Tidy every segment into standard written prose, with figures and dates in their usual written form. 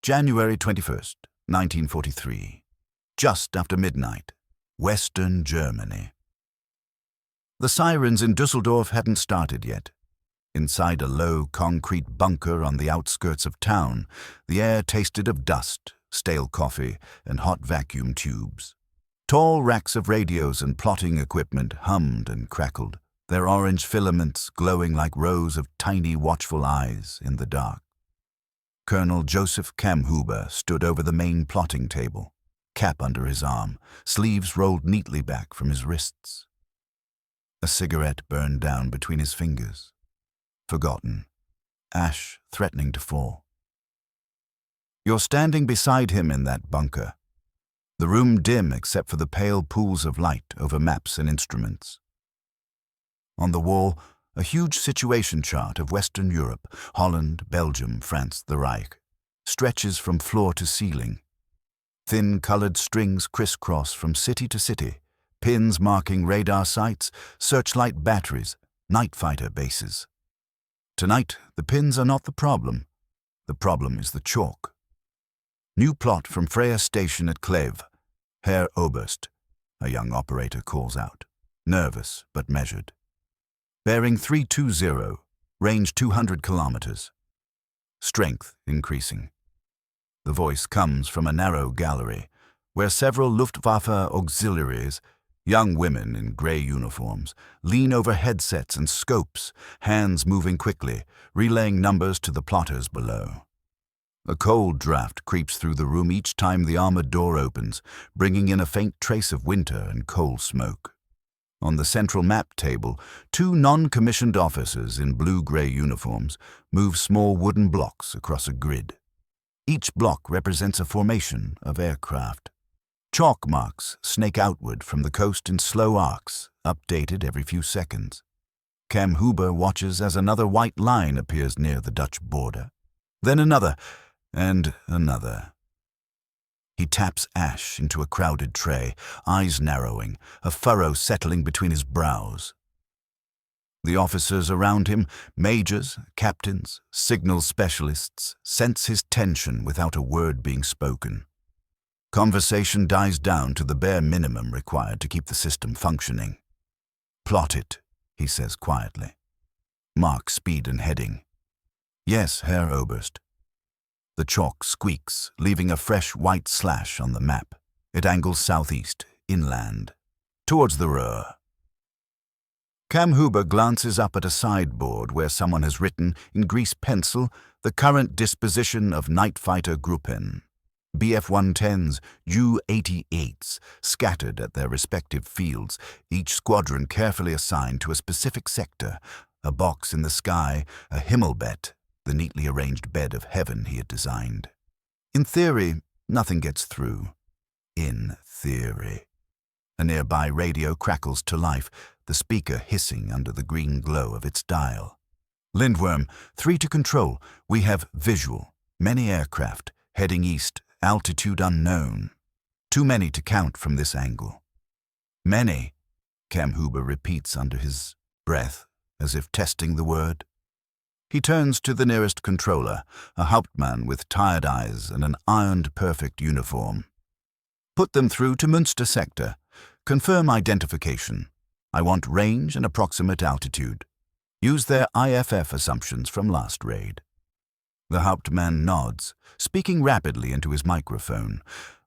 January 21st, 1943. Just after midnight. Western Germany. The sirens in Dusseldorf hadn't started yet. Inside a low concrete bunker on the outskirts of town, the air tasted of dust, stale coffee, and hot vacuum tubes. Tall racks of radios and plotting equipment hummed and crackled, their orange filaments glowing like rows of tiny watchful eyes in the dark. Colonel Josef Kammhuber stood over the main plotting table, cap under his arm, sleeves rolled neatly back from his wrists. A cigarette burned down between his fingers. Forgotten, ash threatening to fall. You're standing beside him in that bunker. The room dim except for the pale pools of light over maps and instruments. On the wall, a huge situation chart of Western Europe, Holland, Belgium, France, the Reich, stretches from floor to ceiling. Thin colored strings crisscross from city to city, pins marking radar sites, searchlight batteries, night fighter bases. Tonight, the pins are not the problem. The problem is the chalk. New plot from Freya Station at Kleve. Herr Oberst, a young operator calls out, nervous but measured. Bearing 320, range 200 kilometers. Strength increasing. The voice comes from a narrow gallery, where several Luftwaffe auxiliaries, young women in gray uniforms, lean over headsets and scopes, hands moving quickly, relaying numbers to the plotters below. A cold draft creeps through the room each time the armored door opens, bringing in a faint trace of winter and coal smoke. On the central map table, two non-commissioned officers in blue-gray uniforms move small wooden blocks across a grid. Each block represents a formation of aircraft. Chalk marks snake outward from the coast in slow arcs, updated every few seconds. Kammhuber watches as another white line appears near the Dutch border. Then another, and another. He taps ash into a crowded tray, eyes narrowing, a furrow settling between his brows. The officers around him, majors, captains, signal specialists, sense his tension without a word being spoken. Conversation dies down to the bare minimum required to keep the system functioning. "Plot it," he says quietly. "Mark speed and heading." "Yes, Herr Oberst." The chalk squeaks, leaving a fresh white slash on the map. It angles southeast, inland, towards the Ruhr. Kammhuber glances up at a sideboard where someone has written, in grease pencil, the current disposition of night fighter Gruppen. Bf-110s, U-88s, scattered at their respective fields, each squadron carefully assigned to a specific sector, a box in the sky, a Himmelbett, the neatly arranged bed of heaven he had designed. In theory, nothing gets through. In theory. A nearby radio crackles to life, the speaker hissing under the green glow of its dial. "Lindworm, 3 to control. We have visual. Many aircraft, heading east, altitude unknown. Too many to count from this angle." "Many," Kammhuber repeats under his breath, as if testing the word. He turns to the nearest controller, a Hauptmann with tired eyes and an ironed perfect uniform. "Put them through to Münster sector. Confirm identification. I want range and approximate altitude. Use their IFF assumptions from last raid." The Hauptmann nods, speaking rapidly into his microphone,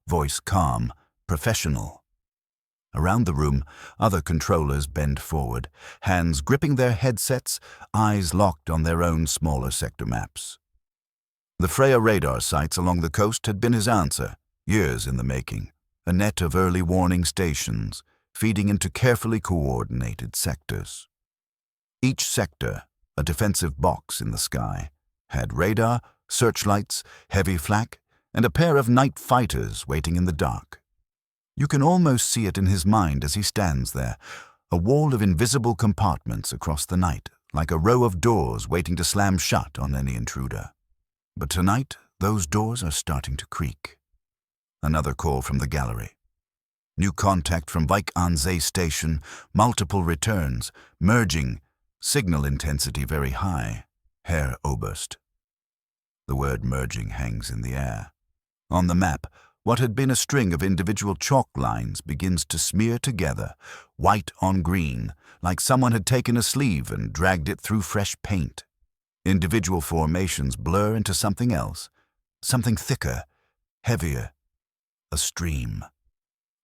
voice calm, professional. Around the room, other controllers bend forward, hands gripping their headsets, eyes locked on their own smaller sector maps. The Freya radar sites along the coast had been his answer, years in the making, a net of early warning stations, feeding into carefully coordinated sectors. Each sector, a defensive box in the sky, had radar, searchlights, heavy flak, and a pair of night fighters waiting in the dark. You can almost see it in his mind as he stands there, a wall of invisible compartments across the night, like a row of doors waiting to slam shut on any intruder. But tonight, those doors are starting to creak. Another call from the gallery. New contact from Wijk aan Zee station, multiple returns, merging, signal intensity very high. Herr Oberst. The word merging hangs in the air. On the map, what had been a string of individual chalk lines begins to smear together, white on green, like someone had taken a sleeve and dragged it through fresh paint. Individual formations blur into something else, something thicker, heavier, a stream.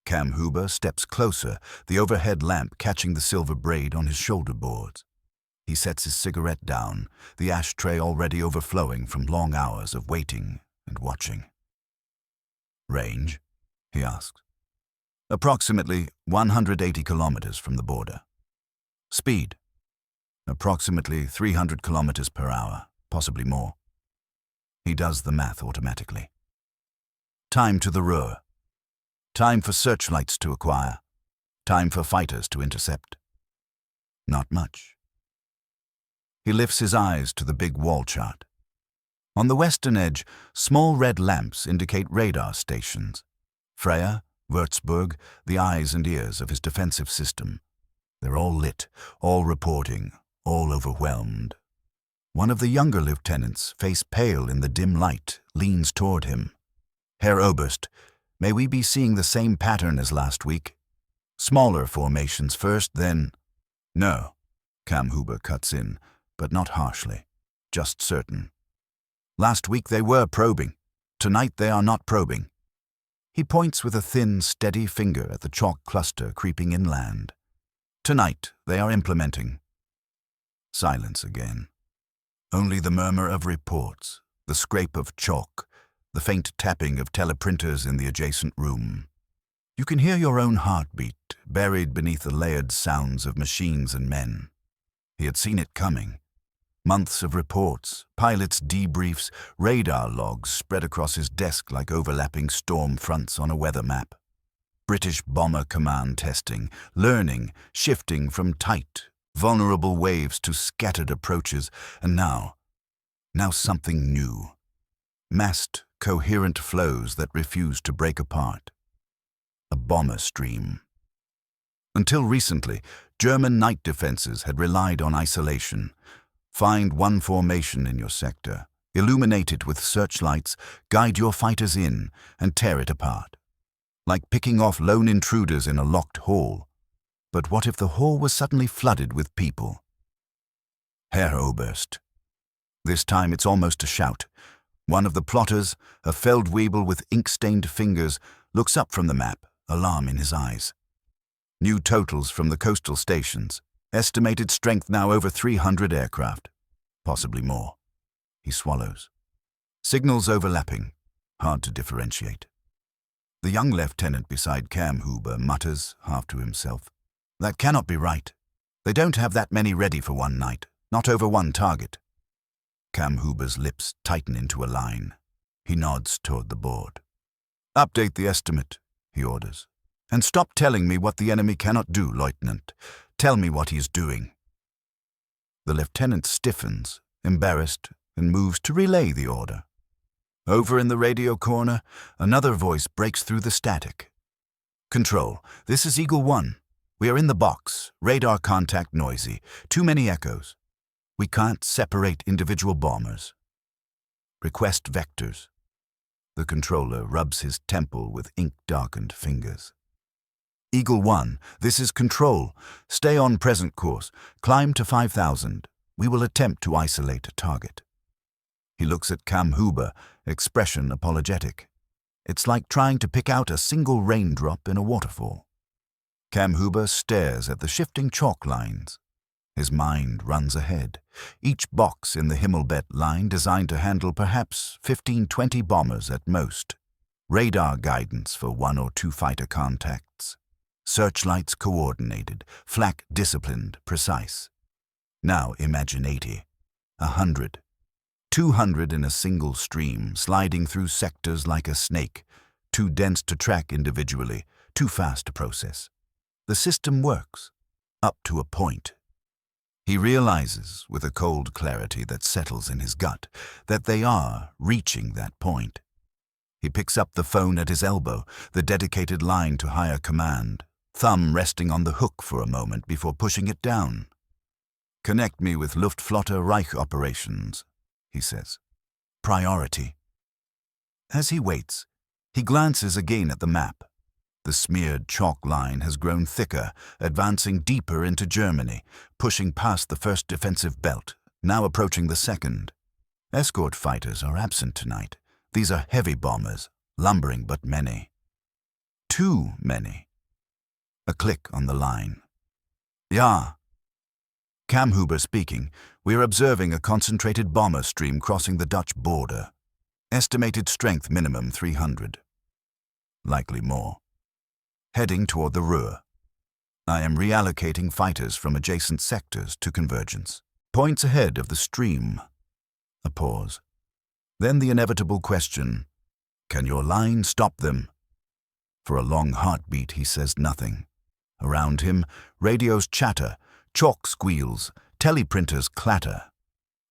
Kammhuber steps closer, the overhead lamp catching the silver braid on his shoulder boards. He sets his cigarette down, the ashtray already overflowing from long hours of waiting and watching. Range? He asks. Approximately 180 kilometers from the border. Speed? Approximately 300 kilometers per hour, possibly more. He does the math automatically. Time to the Ruhr. Time for searchlights to acquire. Time for fighters to intercept. Not much. He lifts his eyes to the big wall chart. On the western edge, small red lamps indicate radar stations. Freya, Würzburg, the eyes and ears of his defensive system. They're all lit, all reporting, all overwhelmed. One of the younger lieutenants, face pale in the dim light, leans toward him. Herr Oberst, may we be seeing the same pattern as last week? Smaller formations first, then... No, Kammhuber cuts in, but not harshly, just certain. Last week they were probing. Tonight they are not probing. He points with a thin, steady finger at the chalk cluster creeping inland. Tonight they are implementing. Silence again. Only the murmur of reports, the scrape of chalk, the faint tapping of teleprinters in the adjacent room. You can hear your own heartbeat, buried beneath the layered sounds of machines and men. He had seen it coming. Months of reports, pilots' debriefs, radar logs spread across his desk like overlapping storm fronts on a weather map. British bomber command testing, learning, shifting from tight, vulnerable waves to scattered approaches, and now something new. Massed, coherent flows that refuse to break apart. A bomber stream. Until recently, German night defenses had relied on isolation. Find one formation in your sector, illuminate it with searchlights, guide your fighters in, and tear it apart. Like picking off lone intruders in a locked hall. But what if the hall was suddenly flooded with people? Herr Oberst. This time it's almost a shout. One of the plotters, a Feldwebel with ink-stained fingers, looks up from the map, alarm in his eyes. New totals from the coastal stations. Estimated strength now over 300 aircraft. Possibly more. He swallows. Signals overlapping. Hard to differentiate. The young lieutenant beside Kammhuber mutters, half to himself. That cannot be right. They don't have that many ready for one night. Not over one target. Kammhuber's lips tighten into a line. He nods toward the board. Update the estimate, he orders. And stop telling me what the enemy cannot do, Lieutenant. Tell me what he is doing. The lieutenant stiffens, embarrassed, and moves to relay the order. Over in the radio corner, another voice breaks through the static. Control, this is Eagle 1. We are in the box. Radar contact noisy. Too many echoes. We can't separate individual bombers. Request vectors. The controller rubs his temple with ink-darkened fingers. Eagle 1, this is Control. Stay on present course. Climb to 5,000. We will attempt to isolate a target. He looks at Kammhuber, expression apologetic. It's like trying to pick out a single raindrop in a waterfall. Kammhuber stares at the shifting chalk lines. His mind runs ahead. Each box in the Himmelbett line designed to handle perhaps 15-20 bombers at most. Radar guidance for 1 or 2 fighter contacts. Searchlights coordinated, flak disciplined, precise. Now imagine 80, 100, 200 in a single stream, sliding through sectors like a snake, too dense to track individually, too fast to process. The system works, up to a point. He realizes, with a cold clarity that settles in his gut, that they are reaching that point. He picks up the phone at his elbow, the dedicated line to higher command, thumb resting on the hook for a moment before pushing it down. Connect me with Luftwaffe Reich operations, he says. priority. As he waits, he glances again at the map. The smeared chalk line has grown thicker, advancing deeper into Germany, pushing past the first defensive belt, now approaching the second. Escort fighters are absent tonight. These are heavy bombers, lumbering but many. Too many. A click on the line. Ja. Kammhuber speaking. We are observing a concentrated bomber stream crossing the Dutch border. Estimated strength minimum 300. Likely more. Heading toward the Ruhr. I am reallocating fighters from adjacent sectors to convergence. Points ahead of the stream. A pause. Then the inevitable question, can your line stop them? For a long heartbeat he says nothing. Around him, radios chatter, chalk squeals, teleprinters clatter.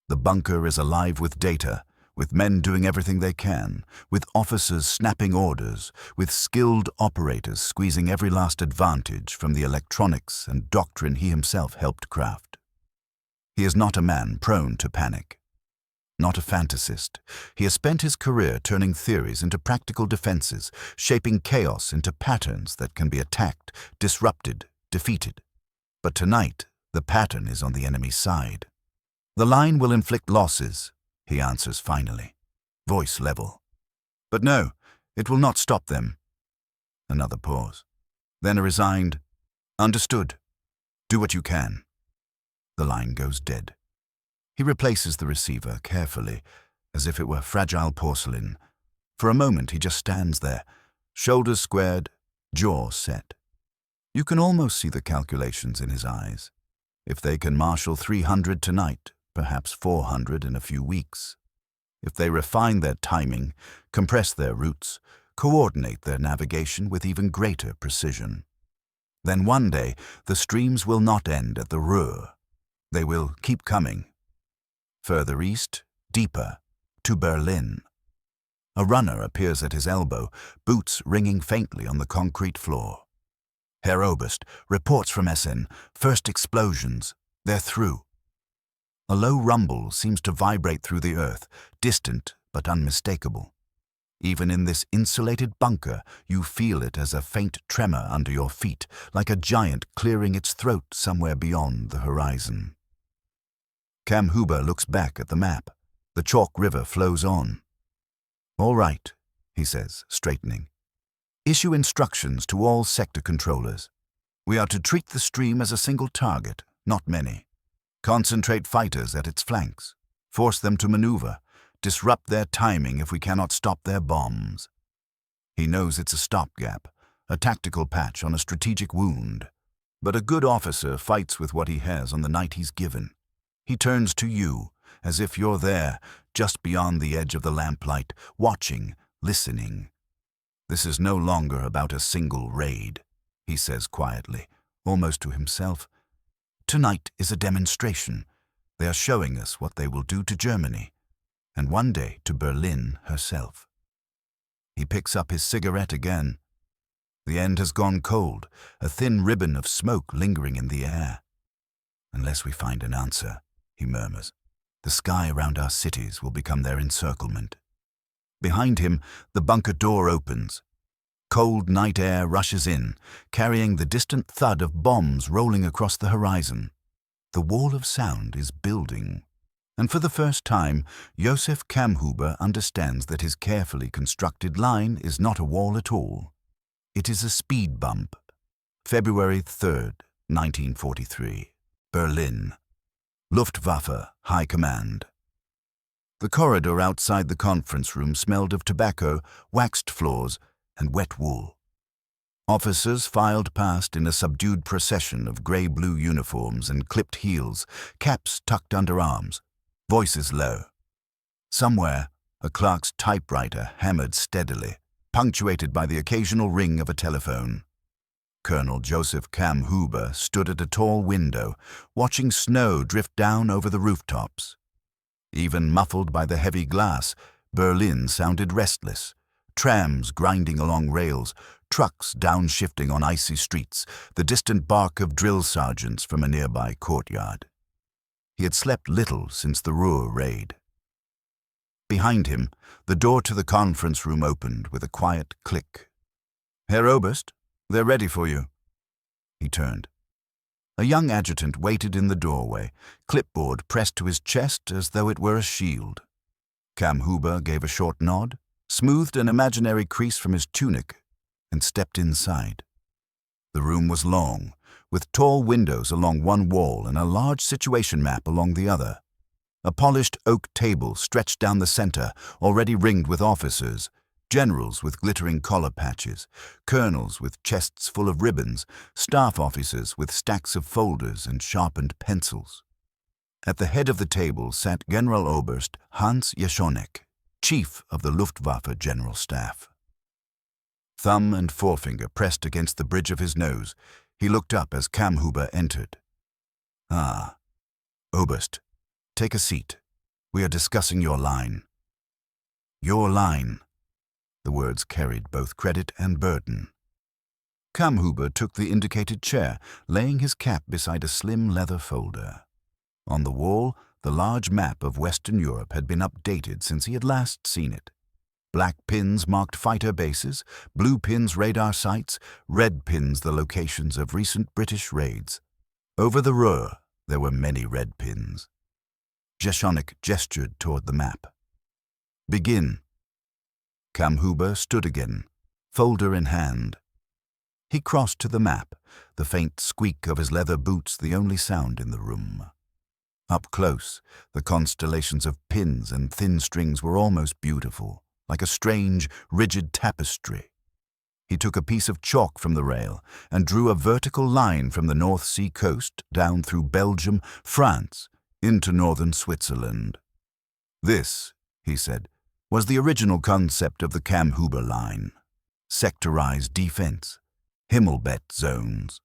The bunker is alive with data, with men doing everything they can, with officers snapping orders, with skilled operators squeezing every last advantage from the electronics and doctrine he himself helped craft. He is not a man prone to panic. Not a fantasist. He has spent his career turning theories into practical defenses, shaping chaos into patterns that can be attacked, disrupted, defeated. But tonight, the pattern is on the enemy's side. The line will inflict losses, he answers finally, voice level. But no, it will not stop them. Another pause. Then a resigned, understood. Do what you can. The line goes dead. He replaces the receiver carefully, as if it were fragile porcelain. For a moment he just stands there, shoulders squared, jaw set. You can almost see the calculations in his eyes. If they can marshal 300 tonight, perhaps 400 in a few weeks. If they refine their timing, compress their routes, coordinate their navigation with even greater precision. Then one day, the streams will not end at the Ruhr. They will keep coming. Further east, deeper, to Berlin. A runner appears at his elbow, boots ringing faintly on the concrete floor. Herr Oberst reports from Essen, first explosions, they're through. A low rumble seems to vibrate through the earth, distant but unmistakable. Even in this insulated bunker, you feel it as a faint tremor under your feet, like a giant clearing its throat somewhere beyond the horizon. Kammhuber looks back at the map. The chalk river flows on. All right, he says, straightening. Issue instructions to all sector controllers. We are to treat the stream as a single target, not many. Concentrate fighters at its flanks. Force them to maneuver. Disrupt their timing if we cannot stop their bombs. He knows it's a stopgap, a tactical patch on a strategic wound. But a good officer fights with what he has on the night he's given. He turns to you, as if you're there, just beyond the edge of the lamplight, watching, listening. This is no longer about a single raid, he says quietly, almost to himself. Tonight is a demonstration. They are showing us what they will do to Germany, and one day to Berlin herself. He picks up his cigarette again. The end has gone cold, a thin ribbon of smoke lingering in the air. Unless we find an answer, he murmurs, the sky around our cities will become their encirclement. Behind him, the bunker door opens. Cold night air rushes in, carrying the distant thud of bombs rolling across the horizon. The wall of sound is building. And for the first time, Josef Kammhuber understands that his carefully constructed line is not a wall at all. It is a speed bump. February 3rd, 1943. Berlin. Luftwaffe, High Command. The corridor outside the conference room smelled of tobacco, waxed floors, and wet wool. Officers filed past in a subdued procession of grey-blue uniforms and clipped heels, caps tucked under arms, voices low. Somewhere, a clerk's typewriter hammered steadily, punctuated by the occasional ring of a telephone. Colonel Josef Kammhuber stood at a tall window, watching snow drift down over the rooftops. Even muffled by the heavy glass, Berlin sounded restless. Trams grinding along rails, trucks downshifting on icy streets, the distant bark of drill sergeants from a nearby courtyard. He had slept little since the Ruhr raid. Behind him, the door to the conference room opened with a quiet click. "Herr Oberst, they're ready for you." He turned. A young adjutant waited in the doorway, clipboard pressed to his chest as though it were a shield. Kammhuber gave a short nod, smoothed an imaginary crease from his tunic, and stepped inside. The room was long, with tall windows along one wall and a large situation map along the other. A polished oak table stretched down the center, already ringed with officers, generals with glittering collar patches, colonels with chests full of ribbons, staff officers with stacks of folders and sharpened pencils. At the head of the table sat Generaloberst Hans Jeschonek, chief of the Luftwaffe General Staff. Thumb and forefinger pressed against the bridge of his nose, he looked up as Kammhuber entered. "Ah, Oberst, take a seat. We are discussing your line." "Your line." The words carried both credit and burden. Kammhuber took the indicated chair, laying his cap beside a slim leather folder. On the wall, the large map of Western Europe had been updated since he had last seen it. Black pins marked fighter bases, blue pins radar sites, red pins the locations of recent British raids. Over the Ruhr, there were many red pins. Jeschonek gestured toward the map. "Begin." Kammhuber stood again, folder in hand. He crossed to the map, the faint squeak of his leather boots the only sound in the room. Up close, the constellations of pins and thin strings were almost beautiful, like a strange, rigid tapestry. He took a piece of chalk from the rail and drew a vertical line from the North Sea coast down through Belgium, France, into northern Switzerland. "This," he said, "was the original concept of the Kammhuber line. Sectorized defense, Himmelbett zones.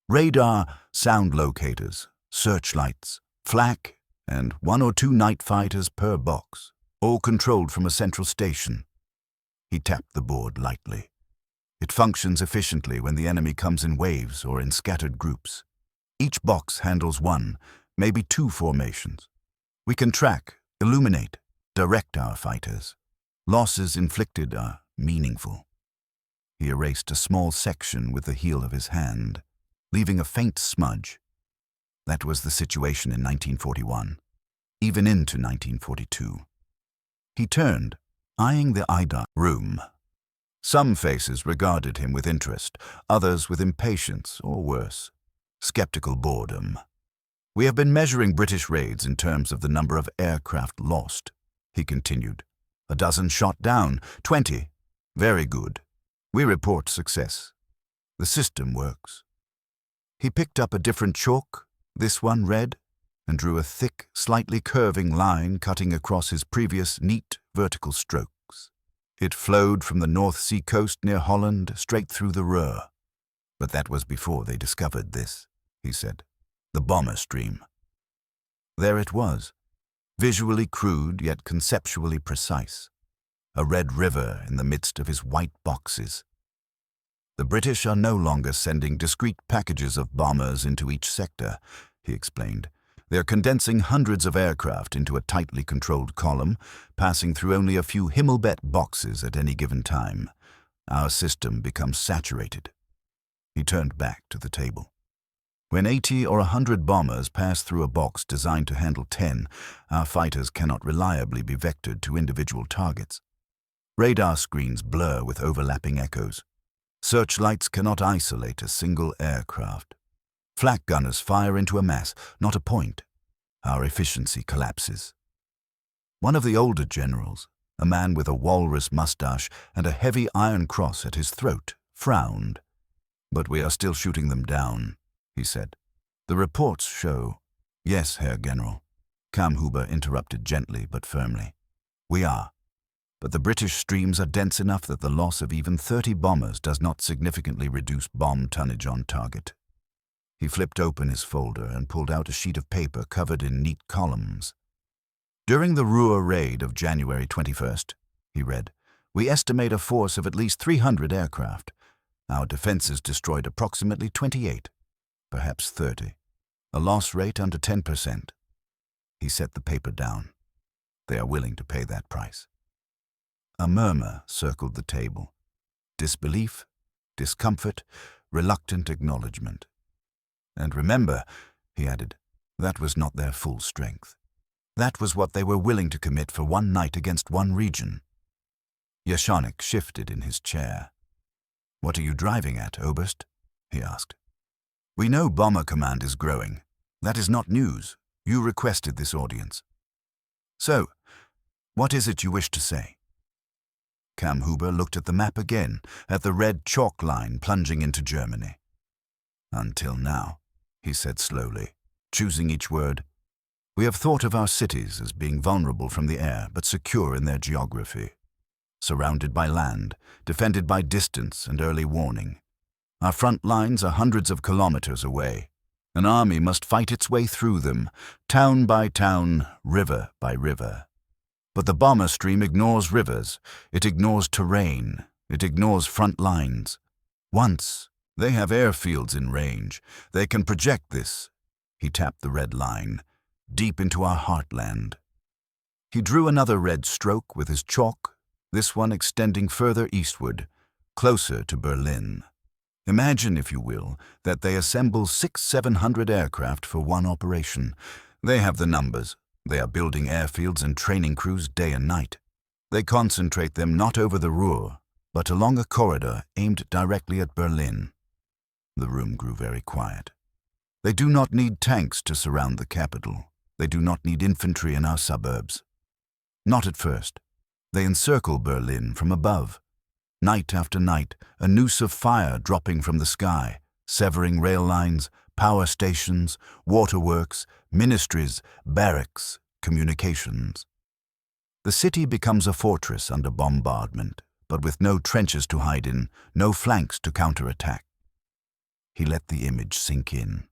Radar, sound locators, searchlights, flak, and 1 or 2 night fighters per box, all controlled from a central station." He tapped the board lightly. "It functions efficiently when the enemy comes in waves or in scattered groups. Each box handles 1, maybe 2 formations. We can track, illuminate, direct our fighters. Losses inflicted are meaningful." He erased a small section with the heel of his hand, leaving a faint smudge. That was the situation in 1941, even into 1942. He turned, eyeing the IDA room. Some faces regarded him with interest, others with impatience, or worse, skeptical boredom. "We have been measuring British raids in terms of the number of aircraft lost," he continued. "A dozen shot down, 20. Very good. We report success. The system works." He picked up a different chalk, this one red, and drew a thick, slightly curving line cutting across his previous neat, vertical strokes. It flowed from the North Sea coast near Holland straight through the Ruhr. "But that was before they discovered this," he said. "The bomber stream." There it was, visually crude yet conceptually precise. A red river in the midst of his white boxes. "The British are no longer sending discrete packages of bombers into each sector," he explained. "They're condensing hundreds of aircraft into a tightly controlled column, passing through only a few Himmelbett boxes at any given time. Our system becomes saturated." He turned back to the table. "When 80 or 100 bombers pass through a box designed to handle 10, our fighters cannot reliably be vectored to individual targets. Radar screens blur with overlapping echoes. Searchlights cannot isolate a single aircraft. Flak gunners fire into a mass, not a point. Our efficiency collapses." One of the older generals, a man with a walrus mustache and a heavy iron cross at his throat, frowned. "But we are still shooting them down," he said. "The reports show—" "Yes, Herr General," Kammhuber interrupted gently but firmly. "We are. But the British streams are dense enough that the loss of even 30 bombers does not significantly reduce bomb tonnage on target." He flipped open his folder and pulled out a sheet of paper covered in neat columns. "During the Ruhr raid of January 21st, he read, "we estimate a force of at least 300 aircraft. Our defenses destroyed approximately 28, perhaps 30. A loss rate under 10%. He set the paper down. They are willing to pay that price. A murmur circled the table. Disbelief, discomfort, reluctant acknowledgement. And remember, he added, that was not their full strength. That was what they were willing to commit for one night against one region. Yashonik shifted in his chair. "What are you driving at, Oberst?" he asked. "We know Bomber Command is growing. That is not news. You requested this audience. So, what is it you wish to say?" Kammhuber looked at the map again, at the red chalk line plunging into Germany. "Until now," he said slowly, choosing each word, "we have thought of our cities as being vulnerable from the air but secure in their geography. Surrounded by land, defended by distance and early warning. Our front lines are hundreds of kilometers away. An army must fight its way through them, town by town, river by river. But the bomber stream ignores rivers, it ignores terrain, it ignores front lines. Once they have airfields in range, they can project this," he tapped the red line, "deep into our heartland." He drew another red stroke with his chalk, this one extending further eastward, closer to Berlin. Imagine, if you will, that they assemble 600-700 aircraft for one operation. They have the numbers. They are building airfields and training crews day and night. They concentrate them not over the Ruhr, but along a corridor aimed directly at Berlin. The room grew very quiet. They do not need tanks to surround the capital. They do not need infantry in our suburbs. Not at first. They encircle Berlin from above. Night after night, a noose of fire dropping from the sky, severing rail lines, power stations, waterworks, ministries, barracks, communications. The city becomes a fortress under bombardment, but with no trenches to hide in, no flanks to counterattack. He let the image sink in.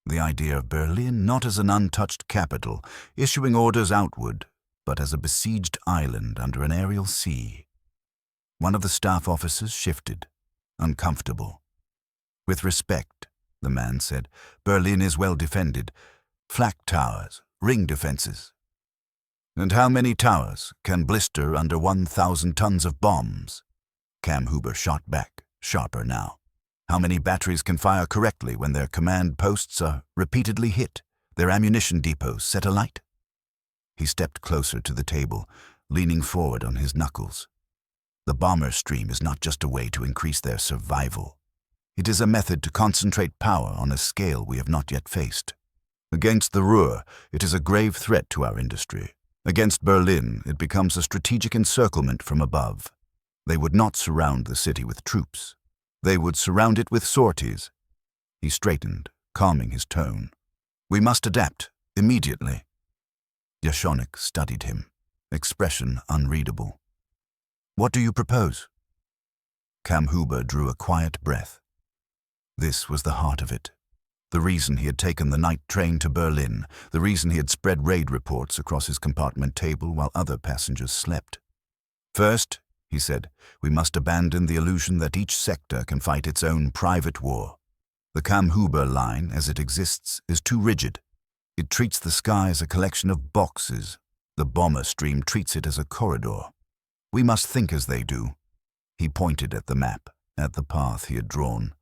The idea of Berlin not as an untouched capital, issuing orders outward, but as a besieged island under an aerial sea. One of the staff officers shifted, uncomfortable. "With respect," the man said, "Berlin is well defended. Flak towers, ring defenses. And how many towers can blister under 1,000 tons of bombs?" Kammhuber shot back, sharper now. "How many batteries can fire correctly when their command posts are repeatedly hit, their ammunition depots set alight?" He stepped closer to the table, leaning forward on his knuckles. The bomber stream is not just a way to increase their survival. It is a method to concentrate power on a scale we have not yet faced. Against the Ruhr, it is a grave threat to our industry. Against Berlin, it becomes a strategic encirclement from above. They would not surround the city with troops. They would surround it with sorties. He straightened, calming his tone. "We must adapt, immediately." Yashonik studied him, expression unreadable. "What do you propose?" Kammhuber drew a quiet breath. This was the heart of it. The reason he had taken the night train to Berlin, the reason he had spread raid reports across his compartment table while other passengers slept. "First," he said, "we must abandon the illusion that each sector can fight its own private war. The Kammhuber line, as it exists, is too rigid. It treats the sky as a collection of boxes. The bomber stream treats it as a corridor. We must think as they do." He pointed at the map, at the path he had drawn.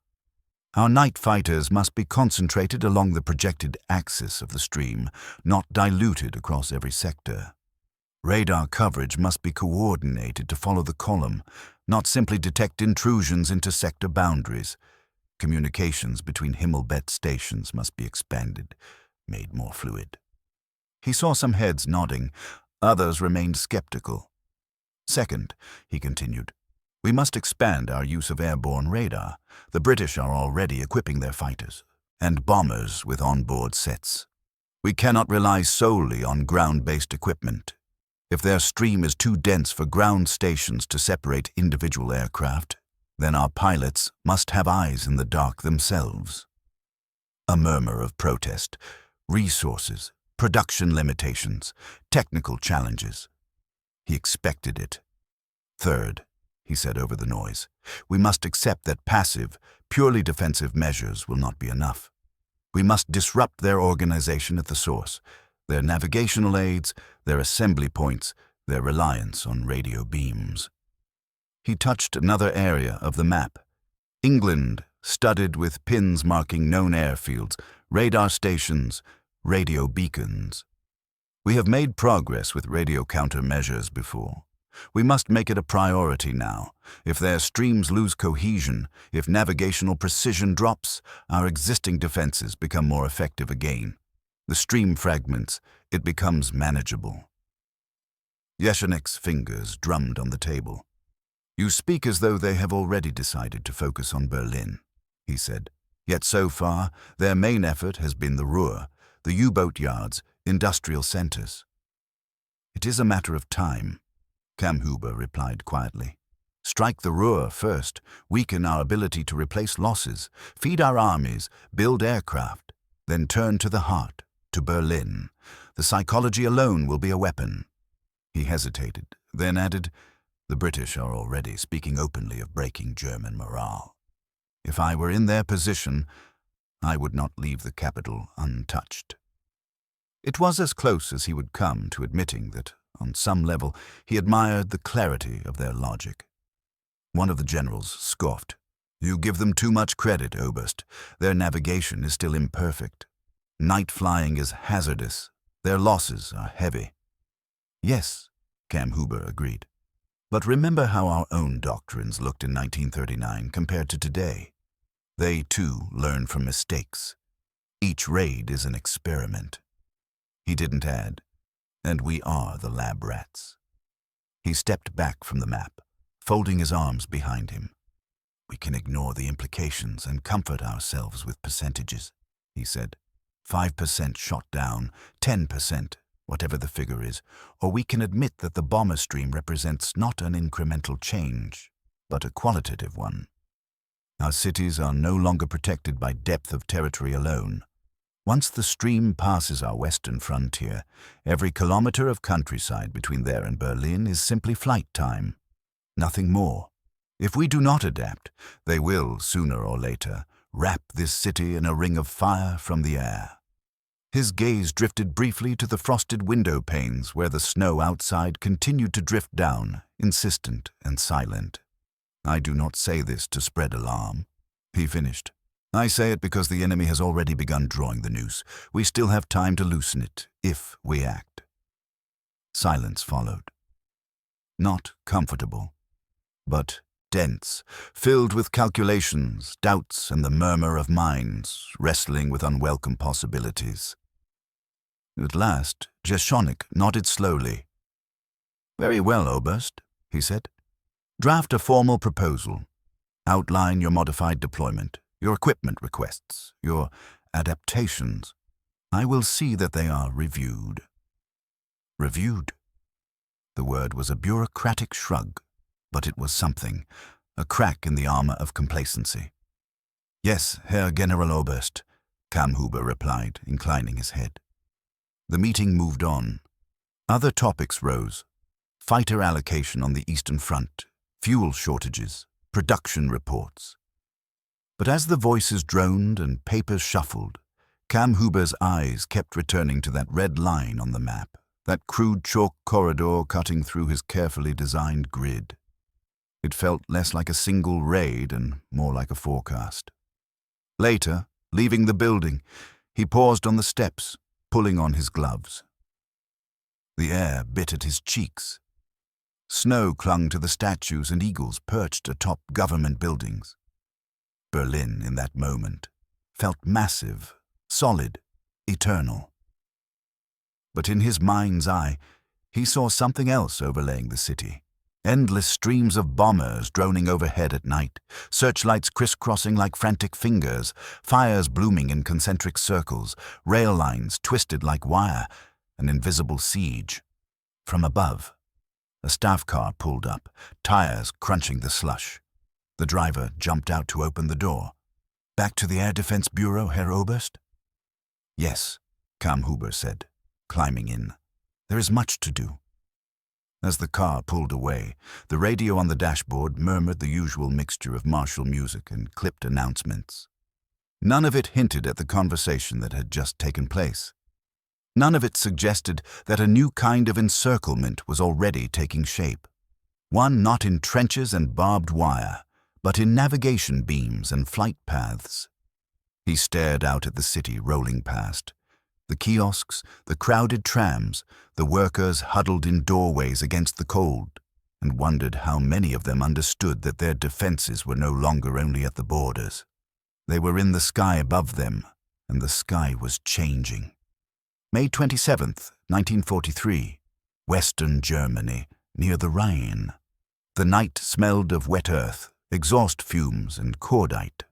"Our night fighters must be concentrated along the projected axis of the stream, not diluted across every sector. Radar coverage must be coordinated to follow the column, not simply detect intrusions into sector boundaries. Communications between Himmelbett stations must be expanded, made more fluid." He saw some heads nodding, others remained skeptical. "Second," he continued, "we must expand our use of airborne radar. The British are already equipping their fighters, and bombers with onboard sets. We cannot rely solely on ground-based equipment. If their stream is too dense for ground stations to separate individual aircraft, then our pilots must have eyes in the dark themselves." A murmur of protest. Resources, production limitations, technical challenges. He expected it. "Third," he said over the noise, "we must accept that passive, purely defensive measures will not be enough. We must disrupt their organization at the source, their navigational aids, their assembly points, their reliance on radio beams. He touched another area of the map. England, studded with pins marking known airfields, radar stations, radio beacons. We have made progress with radio countermeasures before. We must make it a priority now. If their streams lose cohesion, if navigational precision drops, our existing defenses become more effective again. The stream fragments, it becomes manageable. Yeshenek's fingers drummed on the table. You speak as though they have already decided to focus on Berlin, he said. Yet so far, their main effort has been the Ruhr, the U-boat yards, industrial centers. It is a matter of time, Kammhuber replied quietly. Strike the Ruhr first, weaken our ability to replace losses, feed our armies, build aircraft, then turn to the heart, to Berlin. The psychology alone will be a weapon. He hesitated, then added, the British are already speaking openly of breaking German morale. If I were in their position, I would not leave the capital untouched. It was as close as he would come to admitting that, on some level, he admired the clarity of their logic. One of the generals scoffed. You give them too much credit, Oberst. Their navigation is still imperfect. Night flying is hazardous. Their losses are heavy. Yes, Kammhuber agreed. But remember how our own doctrines looked in 1939 compared to today. They, too, learn from mistakes. Each raid is an experiment. He didn't add, and we are the lab rats. He stepped back from the map, folding his arms behind him. We can ignore the implications and comfort ourselves with percentages, he said. 5% shot down, 10%, whatever the figure is, or we can admit that the bomber stream represents not an incremental change, but a qualitative one. Our cities are no longer protected by depth of territory alone. Once the stream passes our western frontier, every kilometer of countryside between there and Berlin is simply flight time. Nothing more. If we do not adapt, they will, sooner or later, wrap this city in a ring of fire from the air. His gaze drifted briefly to the frosted window panes where the snow outside continued to drift down, insistent and silent. I do not say this to spread alarm, he finished. I say it because the enemy has already begun drawing the noose. We still have time to loosen it, if we act. Silence followed. Not comfortable, but dense, filled with calculations, doubts, and the murmur of minds wrestling with unwelcome possibilities. At last, Jeshonik nodded slowly. Very well, Oberst, he said. Draft a formal proposal. Outline your modified deployment, your equipment requests, your adaptations. I will see that they are reviewed. Reviewed? The word was a bureaucratic shrug, but it was something, a crack in the armor of complacency. Yes, Herr Generaloberst, Kammhuber replied, inclining his head. The meeting moved on. Other topics rose. Fighter allocation on the Eastern Front, fuel shortages, production reports. But as the voices droned and papers shuffled, Kammhuber's eyes kept returning to that red line on the map, that crude chalk corridor cutting through his carefully designed grid. It felt less like a single raid and more like a forecast. Later, leaving the building, he paused on the steps, pulling on his gloves. The air bit at his cheeks. Snow clung to the statues and eagles perched atop government buildings. Berlin, in that moment, felt massive, solid, eternal. But in his mind's eye, he saw something else overlaying the city. Endless streams of bombers droning overhead at night, searchlights crisscrossing like frantic fingers, fires blooming in concentric circles, rail lines twisted like wire, an invisible siege. From above, a staff car pulled up, tires crunching the slush. The driver jumped out to open the door. Back to the Air Defense Bureau, Herr Oberst? Yes, Kammhuber said, climbing in. There is much to do. As the car pulled away, the radio on the dashboard murmured the usual mixture of martial music and clipped announcements. None of it hinted at the conversation that had just taken place. None of it suggested that a new kind of encirclement was already taking shape. One not in trenches and barbed wire, but in navigation beams and flight paths. He stared out at the city rolling past. The kiosks, the crowded trams, the workers huddled in doorways against the cold, and wondered how many of them understood that their defenses were no longer only at the borders. They were in the sky above them, and the sky was changing. May 27th, 1943, Western Germany, near the Rhine. The night smelled of wet earth, exhaust fumes, and cordite.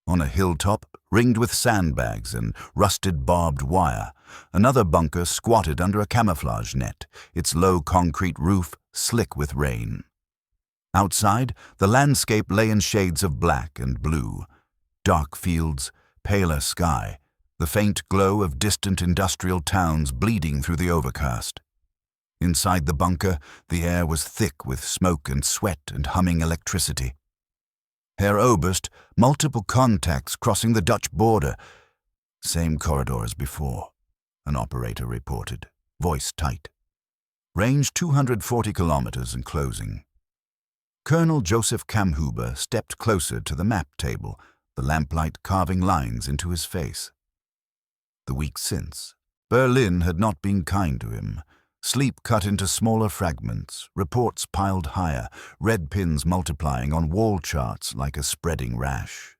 On a hilltop, ringed with sandbags and rusted barbed wire, another bunker squatted under a camouflage net, its low concrete roof slick with rain. Outside, the landscape lay in shades of black and blue. Dark fields, paler sky, the faint glow of distant industrial towns bleeding through the overcast. Inside the bunker, the air was thick with smoke and sweat and humming electricity. Herr Oberst, multiple contacts crossing the Dutch border. Same corridor as before, an operator reported, voice tight. Range 240 kilometers and closing. Colonel Josef Kammhuber stepped closer to the map table, the lamplight carving lines into his face. The week since, Berlin had not been kind to him. Sleep cut into smaller fragments, reports piled higher, red pins multiplying on wall charts like a spreading rash.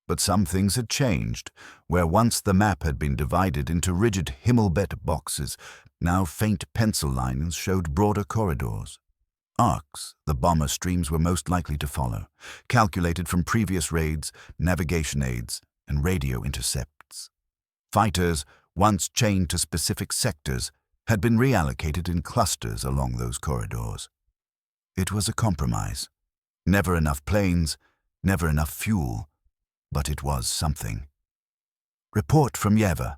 But some things had changed. Where once the map had been divided into rigid Himmelbett boxes, now faint pencil lines showed broader corridors. Arcs the bomber streams were most likely to follow, calculated from previous raids, navigation aids, and radio intercepts. Fighters, once chained to specific sectors, had been reallocated in clusters along those corridors. It was a compromise. Never enough planes, never enough fuel, but it was something. "Report from Yeva,"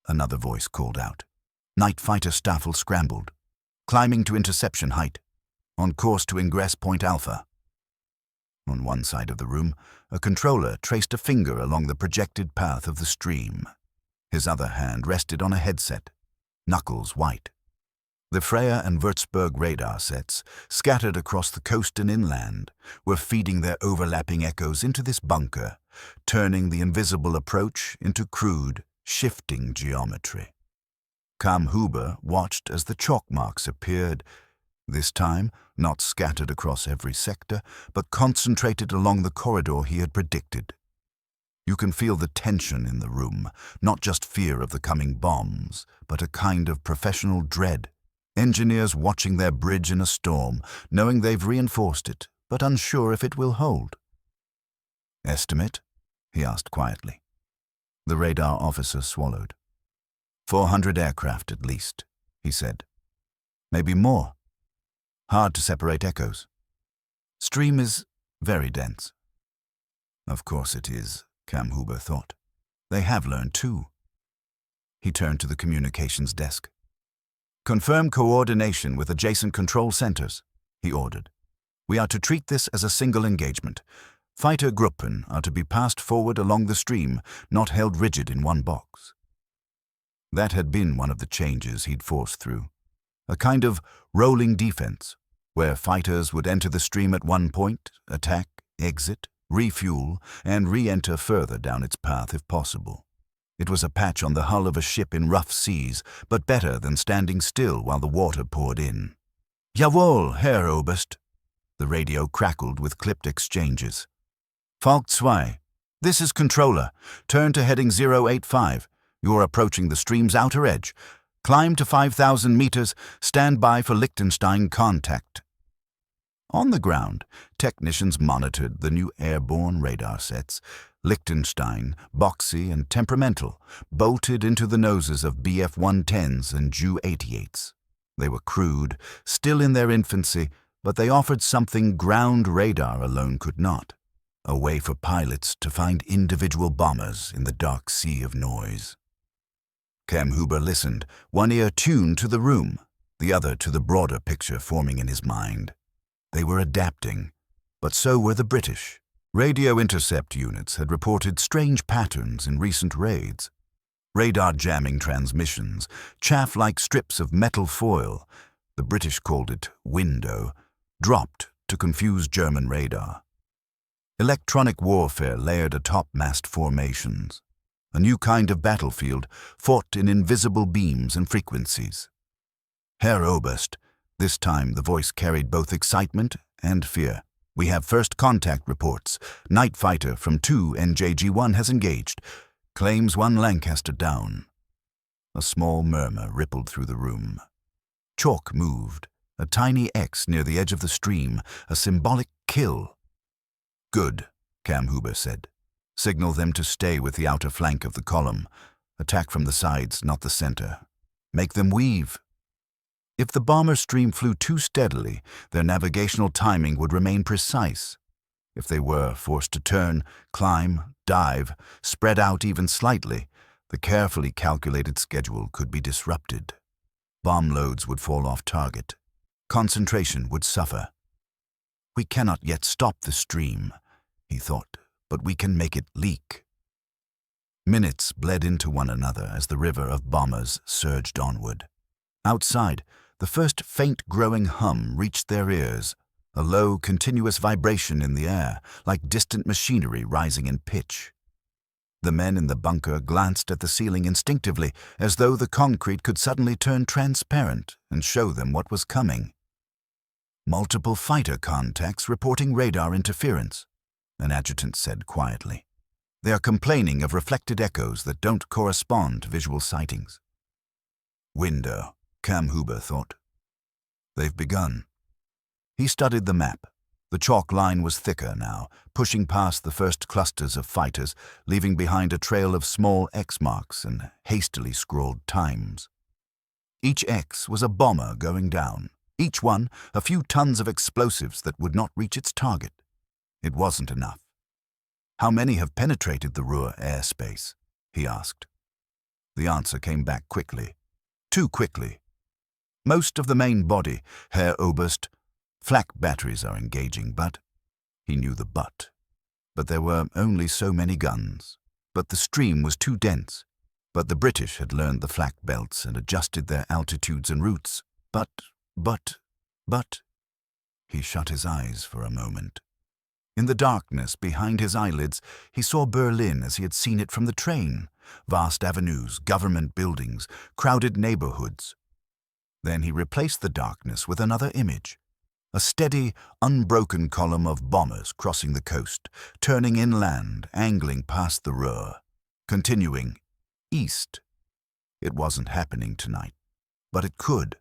another voice called out. Night fighter Staffel scrambled, climbing to interception height, on course to ingress point Alpha. On one side of the room, a controller traced a finger along the projected path of the stream. His other hand rested on a headset, knuckles white. The Freya and Würzburg radar sets, scattered across the coast and inland, were feeding their overlapping echoes into this bunker, turning the invisible approach into crude, shifting geometry. Kammhuber watched as the chalk marks appeared, this time not scattered across every sector, but concentrated along the corridor he had predicted. You can feel the tension in the room, not just fear of the coming bombs, but a kind of professional dread. Engineers watching their bridge in a storm, knowing they've reinforced it, but unsure if it will hold. "Estimate?" he asked quietly. The radar officer swallowed. 400 aircraft at least, he said. Maybe more. Hard to separate echoes. Stream is very dense. Of course it is, Kammhuber thought. They have learned too. He turned to the communications desk. "Confirm coordination with adjacent control centers," he ordered. "We are to treat this as a single engagement. Fighter Gruppen are to be passed forward along the stream, not held rigid in one box." That had been one of the changes he'd forced through. A kind of rolling defense, where fighters would enter the stream at one point, attack, exit, refuel, and re-enter further down its path if possible. It was a patch on the hull of a ship in rough seas, but better than standing still while the water poured in. "Jawohl, Herr Oberst." The radio crackled with clipped exchanges. "Falk 2, this is controller. Turn to heading 085. You're approaching the stream's outer edge. Climb to 5,000 meters. Stand by for Lichtenstein contact." On the ground, technicians monitored the new airborne radar sets. Lichtenstein, boxy and temperamental, bolted into the noses of Bf-110s and Ju-88s. They were crude, still in their infancy, but they offered something ground radar alone could not. A way for pilots to find individual bombers in the dark sea of noise. Kammhuber listened, one ear tuned to the room, the other to the broader picture forming in his mind. They were adapting, but so were the British. Radio intercept units had reported strange patterns in recent raids. Radar jamming transmissions, chaff like strips of metal foil, the British called it window, dropped to confuse German radar. Electronic warfare layered atop massed formations. A new kind of battlefield fought in invisible beams and frequencies. Herr Oberst, this time the voice carried both excitement and fear. We have first contact reports. Night fighter from 2 NJG-1 has engaged. Claims 1 Lancaster down. A small murmur rippled through the room. Chalk moved, a tiny X near the edge of the stream, a symbolic kill. Good, Kammhuber said. Signal them to stay with the outer flank of the column. Attack from the sides, not the center. Make them weave. If the bomber stream flew too steadily, their navigational timing would remain precise. If they were forced to turn, climb, dive, spread out even slightly, the carefully calculated schedule could be disrupted. Bomb loads would fall off target. Concentration would suffer. We cannot yet stop the stream, he thought, but we can make it leak. Minutes bled into one another as the river of bombers surged onward. Outside, the first faint growing hum reached their ears, a low, continuous vibration in the air, like distant machinery rising in pitch. The men in the bunker glanced at the ceiling instinctively, as though the concrete could suddenly turn transparent and show them what was coming. Multiple fighter contacts reporting radar interference, an adjutant said quietly. They are complaining of reflected echoes that don't correspond to visual sightings. Window, Kammhuber thought. They've begun. He studied the map. The chalk line was thicker now, pushing past the first clusters of fighters, leaving behind a trail of small X marks and hastily scrawled times. Each X was a bomber going down, each one a few tons of explosives that would not reach its target. It wasn't enough. How many have penetrated the Ruhr airspace? He asked. The answer came back quickly. Too quickly. Most of the main body, Herr Oberst. Flak batteries are engaging, but... He knew the but. But there were only so many guns. But the stream was too dense. But the British had learned the flak belts and adjusted their altitudes and routes. But... He shut his eyes for a moment. In the darkness behind his eyelids, he saw Berlin as he had seen it from the train. Vast avenues, government buildings, crowded neighborhoods. Then he replaced the darkness with another image. A steady, unbroken column of bombers crossing the coast, turning inland, angling past the Ruhr, continuing east. It wasn't happening tonight, but it could.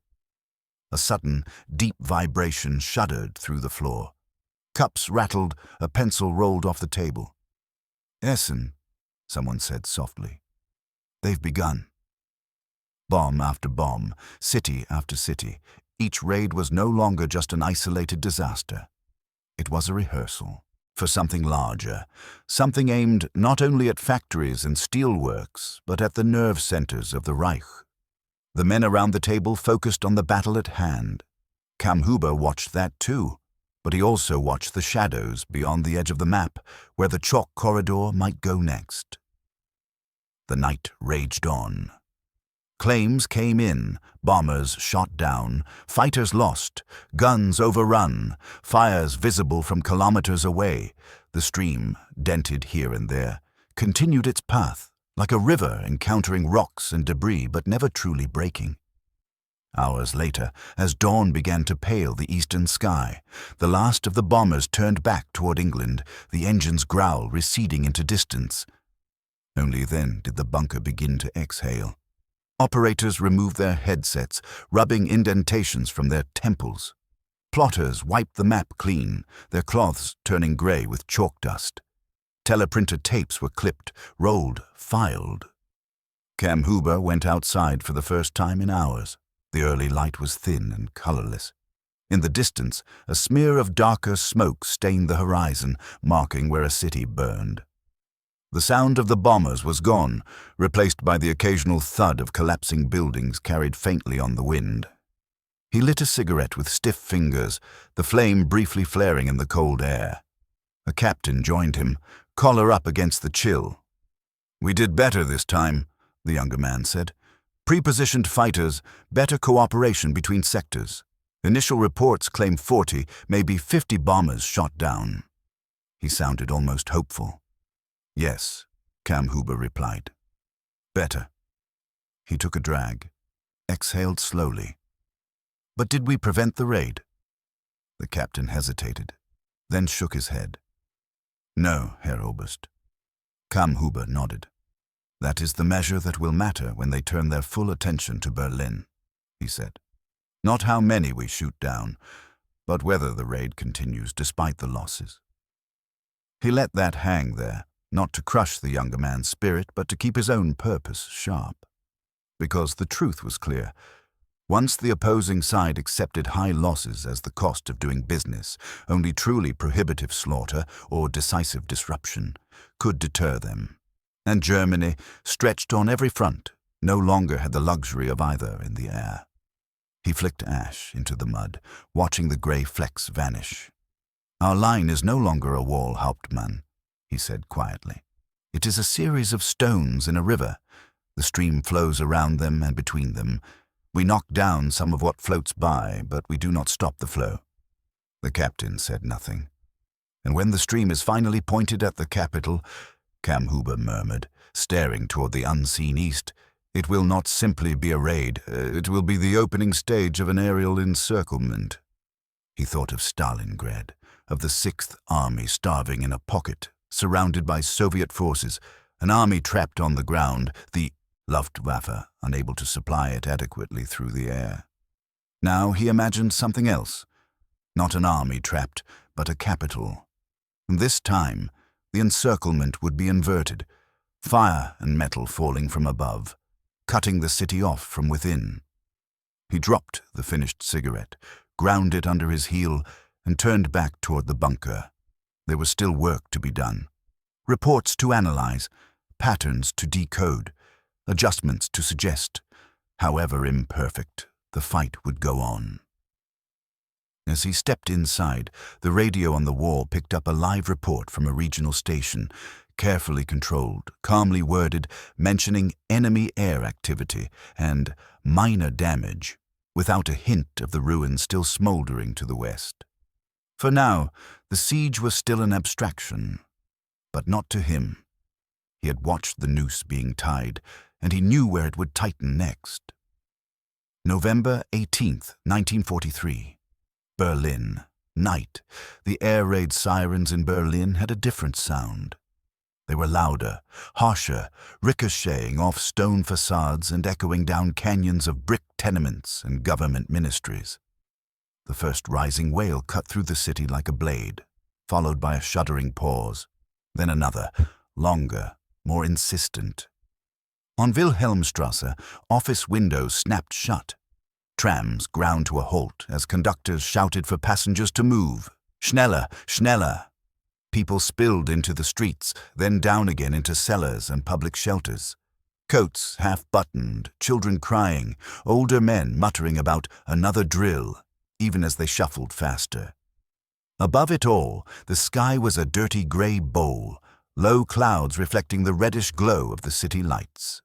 A sudden, deep vibration shuddered through the floor. Cups rattled, a pencil rolled off the table. Essen, someone said softly. They've begun. Bomb after bomb, city after city. Each raid was no longer just an isolated disaster. It was a rehearsal for something larger, something aimed not only at factories and steelworks, but at the nerve centers of the Reich. The men around the table focused on the battle at hand. Kammhuber watched that too, but he also watched the shadows beyond the edge of the map, where the chalk corridor might go next. The night raged on. Claims came in, bombers shot down, fighters lost, guns overrun, fires visible from kilometers away. The stream, dented here and there, continued its path, like a river encountering rocks and debris but never truly breaking. Hours later, as dawn began to pale the eastern sky, the last of the bombers turned back toward England, the engine's growl receding into distance. Only then did the bunker begin to exhale. Operators removed their headsets, rubbing indentations from their temples. Plotters wiped the map clean, their cloths turning gray with chalk dust. Teleprinter tapes were clipped, rolled, filed. Kammhuber went outside for the first time in hours. The early light was thin and colorless. In the distance, a smear of darker smoke stained the horizon, marking where a city burned. The sound of the bombers was gone, replaced by the occasional thud of collapsing buildings carried faintly on the wind. He lit a cigarette with stiff fingers, the flame briefly flaring in the cold air. A captain joined him, collar up against the chill. "We did better this time," the younger man said. Pre-positioned fighters, better cooperation between sectors. Initial reports claim 40, maybe 50 bombers shot down. He sounded almost hopeful. Yes, Kammhuber replied. Better. He took a drag, exhaled slowly. But did we prevent the raid? The captain hesitated, then shook his head. No, Herr Oberst. Kammhuber nodded. That is the measure that will matter when they turn their full attention to Berlin, he said. Not how many we shoot down, but whether the raid continues despite the losses. He let that hang there, not to crush the younger man's spirit, but to keep his own purpose sharp. Because the truth was clear. Once the opposing side accepted high losses as the cost of doing business, only truly prohibitive slaughter or decisive disruption could deter them. And Germany, stretched on every front, no longer had the luxury of either in the air. He flicked ash into the mud, watching the grey flecks vanish. Our line is no longer a wall, Hauptmann, he said quietly. It is a series of stones in a river. The stream flows around them and between them. We knock down some of what floats by, but we do not stop the flow. The captain said nothing. And when the stream is finally pointed at the capital, Kammhuber murmured, staring toward the unseen east, it will not simply be a raid, it will be the opening stage of an aerial encirclement. He thought of Stalingrad, of the 6th Army starving in a pocket, surrounded by Soviet forces, an army trapped on the ground, the Luftwaffe unable to supply it adequately through the air. Now he imagined something else, not an army trapped, but a capital. And this time, the encirclement would be inverted, fire and metal falling from above, cutting the city off from within. He dropped the finished cigarette, ground it under his heel, and turned back toward the bunker. There was still work to be done. Reports to analyze, patterns to decode, adjustments to suggest. However imperfect, the fight would go on. As he stepped inside, the radio on the wall picked up a live report from a regional station, carefully controlled, calmly worded, mentioning enemy air activity and minor damage, without a hint of the ruins still smoldering to the west. For now, the siege was still an abstraction, but not to him. He had watched the noose being tied, and he knew where it would tighten next. November 18th, 1943. Berlin. Night. The air raid sirens in Berlin had a different sound. They were louder, harsher, ricocheting off stone facades and echoing down canyons of brick tenements and government ministries. The first rising wail cut through the city like a blade, followed by a shuddering pause, then another, longer, more insistent. On Wilhelmstrasse, office windows snapped shut. Trams ground to a halt as conductors shouted for passengers to move. Schneller, schneller. People spilled into the streets, then down again into cellars and public shelters. Coats half-buttoned, children crying, older men muttering about another drill, even as they shuffled faster. Above it all, the sky was a dirty grey bowl, low clouds reflecting the reddish glow of the city lights.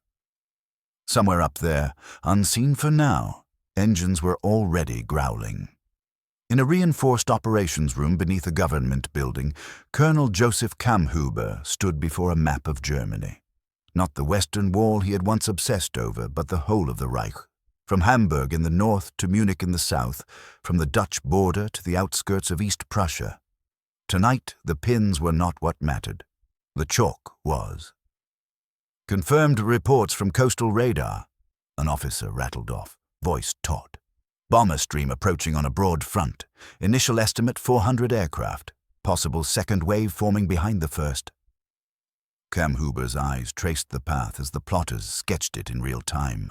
Somewhere up there, unseen for now, engines were already growling. In a reinforced operations room beneath a government building, Colonel Josef Kammhuber stood before a map of Germany. Not the Western Wall he had once obsessed over, but the whole of the Reich. From Hamburg in the north to Munich in the south, from the Dutch border to the outskirts of East Prussia. Tonight, the pins were not what mattered. The chalk was. Confirmed reports from coastal radar, an officer rattled off, voice taut. Bomber stream approaching on a broad front. Initial estimate 400 aircraft. Possible second wave forming behind the first. Kammhuber's eyes traced the path as the plotters sketched it in real time.